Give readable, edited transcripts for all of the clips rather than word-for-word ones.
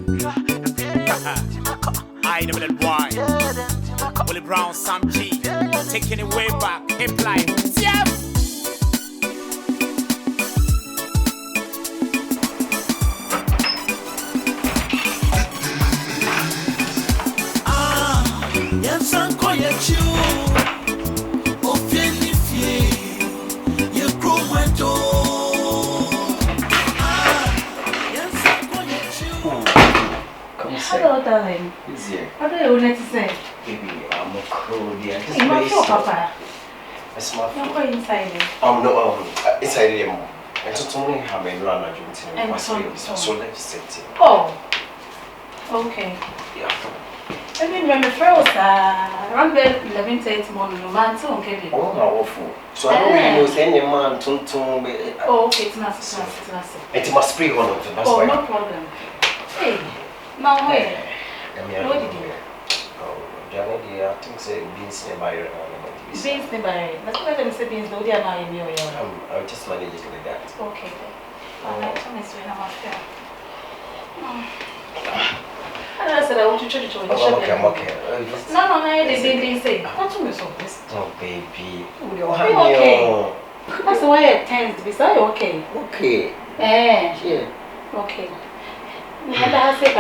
I know that why. Willie Brown, Sam G. Taking it way back. Hip life. Yeah. Yes, I'm quiet you. Hello, darling. Easier. What do you want to say? Baby, I'm a cool dear. Just you must show Papa. It's my You're going inside it. No, inside him. And so only have a run at you. So let's sit. Oh, okay. Yeah. I mean, when the first around 11:30 morning, man, so okay. Oh, how awful. So I don't really know any man to. Oh, okay, it's not. It must be one of them. Oh, no problem. Hey, now wait. What did you do? I think say beans nearby. Beans nearby. That's what I'm saying. Beans, no, they are not in your yard. I'll just manage it like that. Okay. Alright, so I'm going to affair. I said I want to try to I'm okay. No, they didn't say. What's wrong with this? Oh, baby. You're okay. That's the way it tends to be. So you're okay. Okay. Yeah. Okay. I say I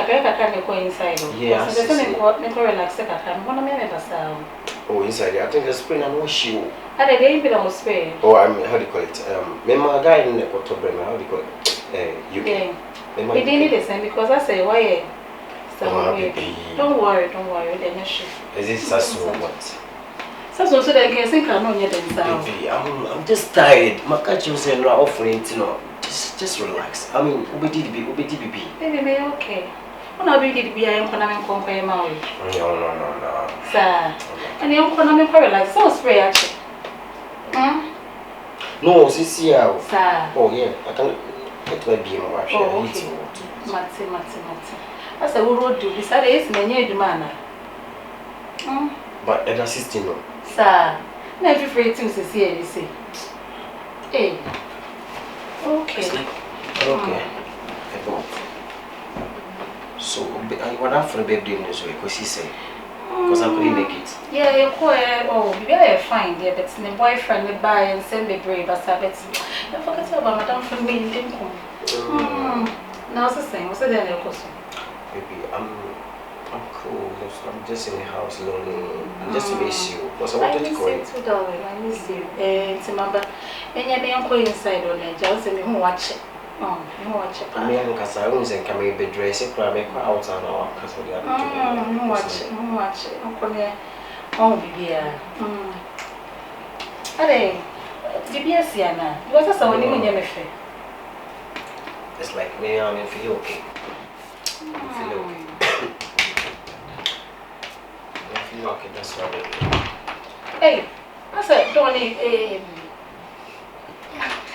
go inside. Yeah. So there's no relax. I'm gonna make a sound. Oh, inside. I think the spring and wash you. I didn't even spray. Oh, how do you call it? Remember guy in the October, how do you call it? UK. We didn't need the same because I say why. Don't worry, they're not sure. Is it so what? So they can think I'm not yet inside. Baby, I'm just tired. My catch you say no offering, you know. Just relax. I mean, baby. Baby, okay. I'm not be I am gonna compare my way. No. Sir. And you're gonna paralyzed. So spray actually. No, sisi ya. Sir. Oh yeah, I can get my beam wash. Oh, okay. Mate. That's a road to be sad is many demand. But that assisting no. Sir. Never free to see you say. Hey. Okay. Okay. So, I want for the baby doing this way because he said, because I couldn't make it. Yeah, you're quite, very fine, dear, but the boyfriend will buy and send me brave as I bet. I forgot about Madame for me, didn't come. Now, it's the same. What's the day? Baby, I'm cool. I'm just in the house lonely. Just to miss you. Because I wanted to call you. I miss you. And remember, and you're being quite inside on it. Just me who watch it. Watch it. I mean, because I was in coming be dressing, but I make out and all. Because we are watch it. I'm coming. Oh, baby. Hey, DBS, Yana. What's the sound when you're free? It's like me, I feel okay. I feel okay. I feel okay, that's what I do. Hey, I said, don't need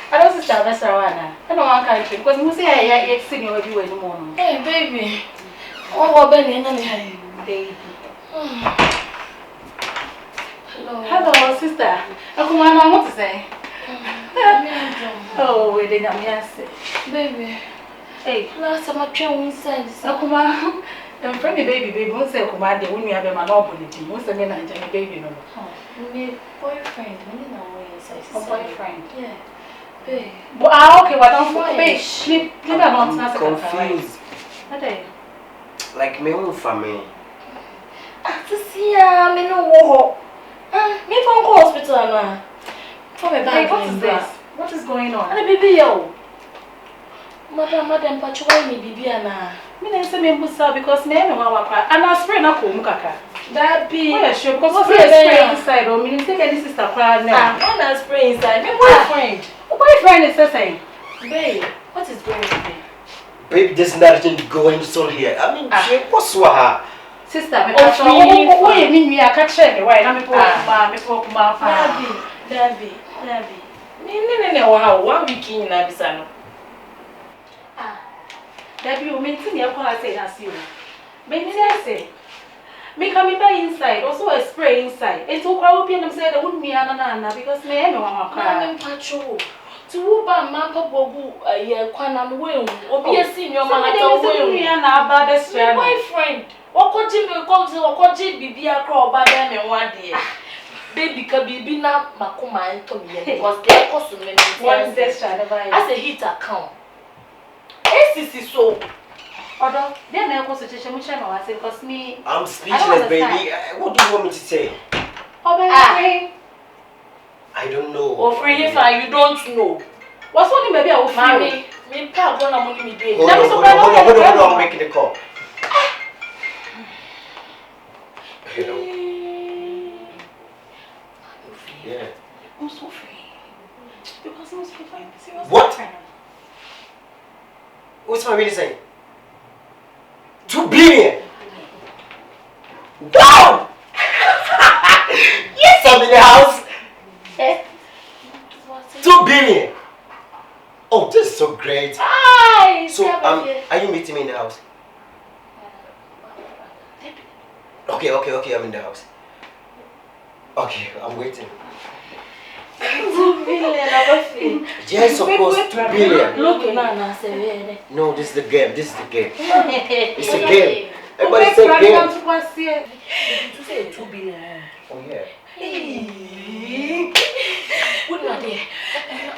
I don't see Charles Sarwana. I don't want country because you say I sing you everywhere in the morning. Hey, baby. Oh, Benny, baby. Hello, sister. I want to say. Oh, we didn't answer. Baby. Hey, last time I came inside. Akuma, I'm friendly baby. Won't say Akuma, they won't have a monopoly. Won't say me and baby. No. My boyfriend. When you know inside. Boyfriend. Yeah. Babe. Okay, what I'm for? Babe, leave alone. I'm confused. What are you? Like my own family. See, me no war. Me from hospital now. For my bag. What is this? What is going on? And the baby yo. Madam, patrol me baby na. Me na say me busa because me wan wakwa. And I spray na ko mu kaka. That be. Oh yeah, sure because what spray inside or me take any sister kwa na. When I spray inside, my boyfriend. Boyfriend is saying. Babe, what is going on? Babe, there's nothing going on here. I mean, she was her. Sister, me oh, you mean me? I can't share me. Why? I'm Dabi. Me wow. 1 week in Abisano. Dabi, you mean to me? I say that's you. Me say. Me come by inside. Also a spray inside. It's all crowd. And say that wouldn't be anana because me no one I'm patrol. To Uba Mampa Bobu, a year Quanan Will, or be a senior man at Somebody a will. will about this My boyfriend, what could Jimmy call to what could Jimmy be a crow by them in 1 day? Baby can be not Makuma and Tommy because they're costing me. What is this child? As a hit account. Is so. Although, then I was a situation which I say because me. I'm speechless, baby. What do you want me to say? Oh, baby. I don't know. Or free if you don't know. What's only maybe I will Mommy, me pa go na money me dey. Hold on, I'm making the call. Hello. Yeah. I'm so free. Because I'm so free. What? What's my really saying? 2 billion! Wow! Yes, I'm in the house! 2 billion! Oh, this is so great! Hi! So, are you meeting me in the house? Okay, I'm in the house. Okay, I'm waiting. 2 billion, Yes, of course, 2 billion. Look, no, No, this is the game. It's a game. Everybody say game. You say 2 billion. Oh, yeah. What are they?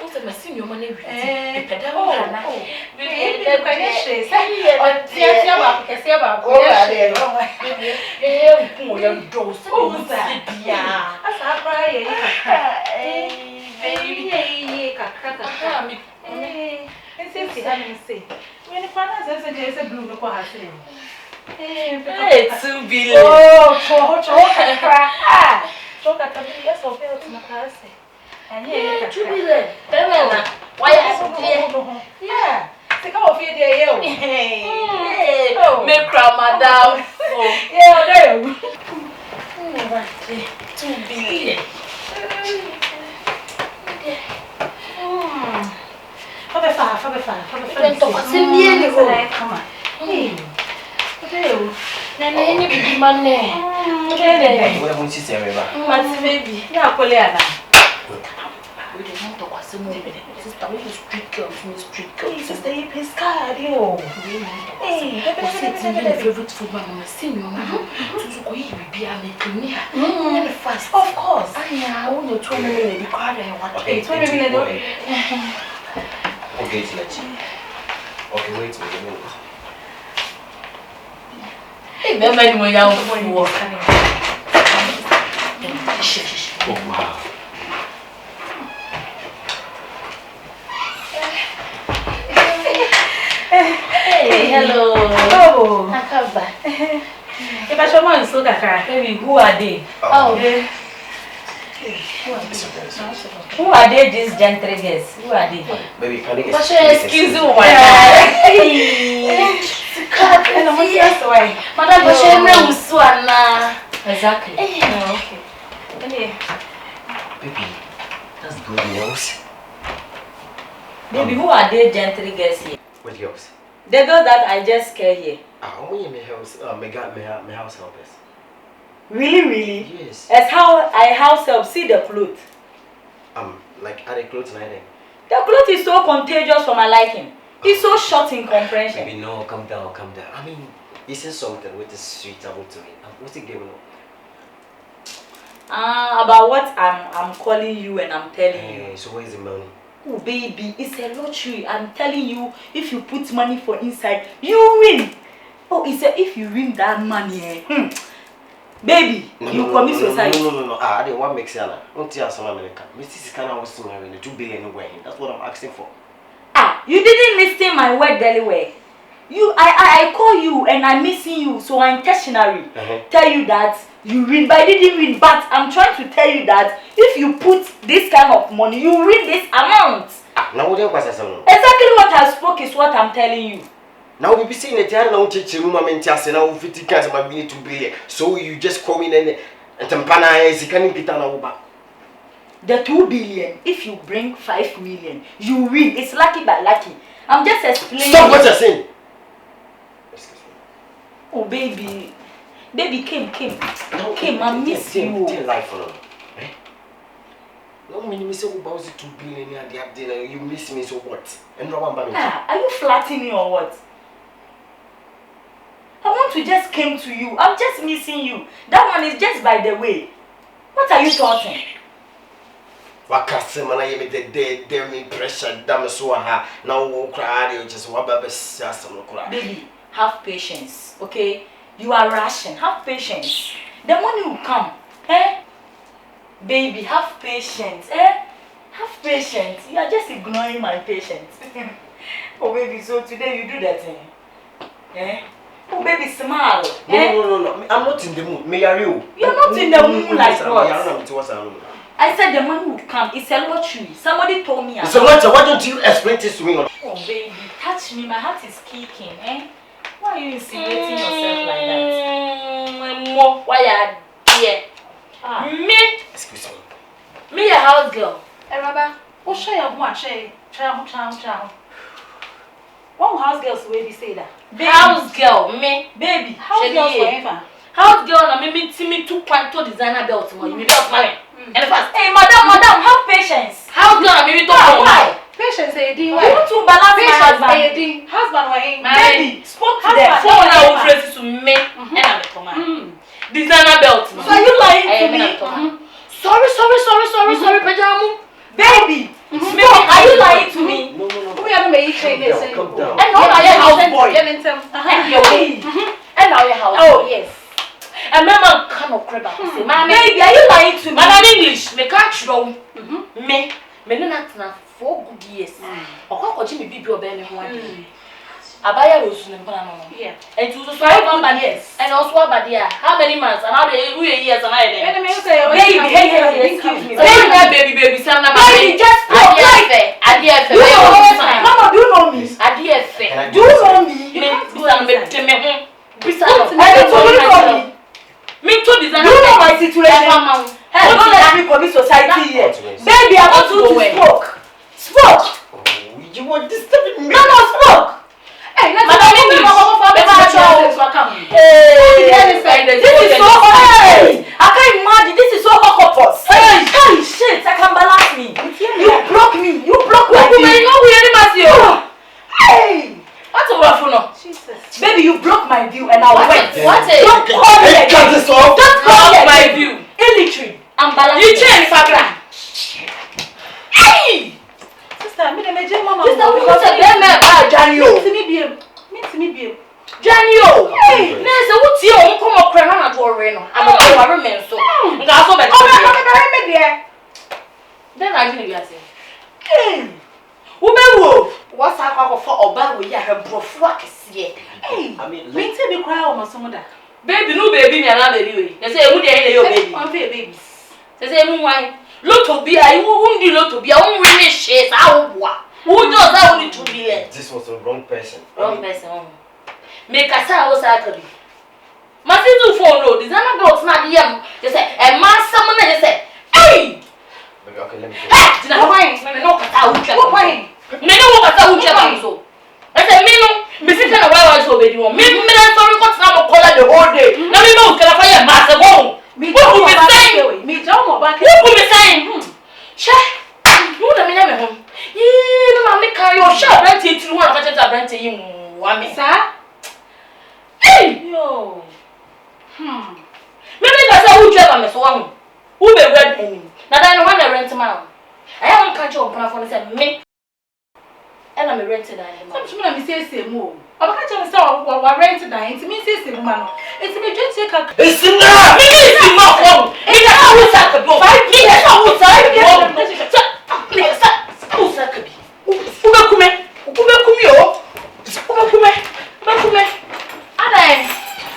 Also, my senior money. And yeah, 2 billion. Why yeah. Take off your day, yo. Make crowd, madam. Yeah, there. 2 billion. Come on. Baby. We don't talk about some sister. We use street girls, street girls. Sister, you please card you. Hey, it's my favorite food, mama. See me, mama. To go eat with beer, make me. Fast, of course. I want to 20 minutes. The crowd I want. Okay, 20 minutes. Okay, let's see. Okay, wait a minute. Hey, never knew when you're Oh, wow. Hey, hello. Oh, Akaba. if I show my so baby, who are they? Oh, who are they? These gentry guests? Who are they? Baby, can you excuse me, Madam, exactly. Baby, that's good news. Baby, who are they gentry guests here? What yours? The girl that I just scared here. I'm only my house, my house helpers. Really? Yes. As how I house help, see the clothes. Like, are the clothes night? The clothes is so contagious for my liking. It's so short in comprehension. Baby, no, calm down. I mean, this is something with is suitable to me. What's it going on? About what I'm calling you and I'm telling you. So where's the money? Oh baby, it's a lottery. I'm telling you, if you put money for inside, you win. Oh, it's a, if you win that money, baby, you commit suicide. No. I didn't want to make sense. Don't tell us America. Mrs. Kana was to marry 2 billion away. That's what I'm asking for. You didn't listen my word very well. I call you and I'm missing you, so I intentionally tell you that you win, but I didn't win. But I'm trying to tell you that if you put this kind of money, you win this amount. Now what exactly what I spoke is what I'm telling you. Now we be saying that I don't teach you, Mama, and now 50 cars about being 2 billion. So you just come in and Tampana is can't get an over. The 2 billion, if you bring 5 million, you win. It's lucky but lucky. I'm just explaining. Stop what you're saying. Oh baby, came, I miss you. Life for No, me say about 2 billion and the dinner. You miss me, so what? And no one by me. Are you flattening me or what? I want to just came to you. I'm just missing you. That one is just by the way. What are you talking? Wakase man, I made the dead me pressure. Damn, so ha. Now won't cry. You just want to some cry. Baby, have patience, okay? You are rushing. Have patience. The money will come, eh? Baby, have patience, eh? Have patience. You are just ignoring my patience. Oh, baby, so today you do that thing, eh? Oh, baby, smile. No. I'm not in the mood. May I you? You're not in the mood like what? What? I said the money will come. It's a lottery. Somebody told me. So why don't you explain this to me? Oh, baby, touch me. My heart is kicking, eh? Why are you insinuating yourself like that? Why are you me? Excuse me. Me a house girl. Hey, Baba, what show you want? Chow. What house girls will be say that? House girl, me. Baby, House girls forever. House girl na me Timmy 2 kwanto designer belt mo. You belt money. And first, hey, madam, have patience. house girl na me to Why? Patience, You AD. want to balance my husband? AD. Husband, why? Baby, spoke to Husband. them. phone na o phrase to me. And I'm to man. Designer belt mo. So are you lying to me? Sorry, pajamu. Baby, stop. Are you lying to me? No. We are not making this. Calm down. And now your house boy. Get them. And your way. And now your house. Oh yes. And my man cannot crib up. Say, mommy. Baby, are you lying to me? Madam English, me can't show. Me no not na 4 good years. Okwa Jimmy bibi obe me ho ade. Abaya Rose Nimpana no. Yeah. And to so 5 good years. And also Abadia. How many months? And how they years and I there. Baby, hey, excuse me. Baby, some na Baby, just stop. Adiefe. Mama, do you know me? Adiefe. Do you know me? Me bisa me ho. Bisa no. I don't know me. Me to design. Do you know my situation? Hey, don't let me commit society here. Baby, I want you to spoke. You were disturbing me. No, spoke. Hey, Madam English. This is so hard. I can't imagine. This is so octopus. Hey, shit! I can balance me. You block me. You block my view. Hey, What's over for no? Jesus. baby, you block my view, and I'll wait. What is? Don't call me Cut again. this off. Don't call me My again. view. Illiterate. I'm balancing. You change Fagra. Hey! Sister, me dey jam mama. Sister, we got a damn man, Janio. Me be. Janio. Hey, Nessa, what's your own come up crying on a door? I'm a government, so I'm so bad. me there. Then I didn't get it. Hey, Woman, what's that for? Oba, we are her brofrock here. Hey, I mean, me tell me cry almost some of that. Baby, no baby, me and baby. They say, would they your baby? I'm fair babies. They say, why? Lot to be, I won't do lot to be. I won't really share. I won't what? Who does that only to be? this was the wrong person. Wrong person. Make a sound was actually. My sister phone road is not about not the They say, and my someone they say, hey! Okay, let me go. Hey! Did I find? I know what I would check. Me know what I would check. So I said, me no, me sit on a while I so baby. Me sorry, got now call the whole day. Now me know can I find a master home. Me what will be saying? Me jump back. What will be saying? Che, you don't mean home. You know, me carry your shop, rent it to one of the rent you. One me, Sir? hey! Yo. Maybe that's how you drive me so one. Who be rent me? Now I don't want to rent man. I haven't catch up on phone say me. And I'm renting that. Some me say more. I'm catch me say we rent that. It means say man. It me just take a It's enough. Me is not wrong. Me that's how we start to go. Me that's how we start to go. Please start. Who start to be? Ube kume yo. Ube kume. Ada.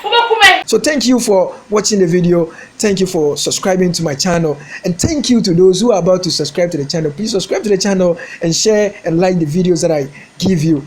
Ube kume. So thank you for watching the video. Thank you for subscribing to my channel. And thank you to those who are about to subscribe to the channel. Please subscribe to the channel and share and like the videos that I give you.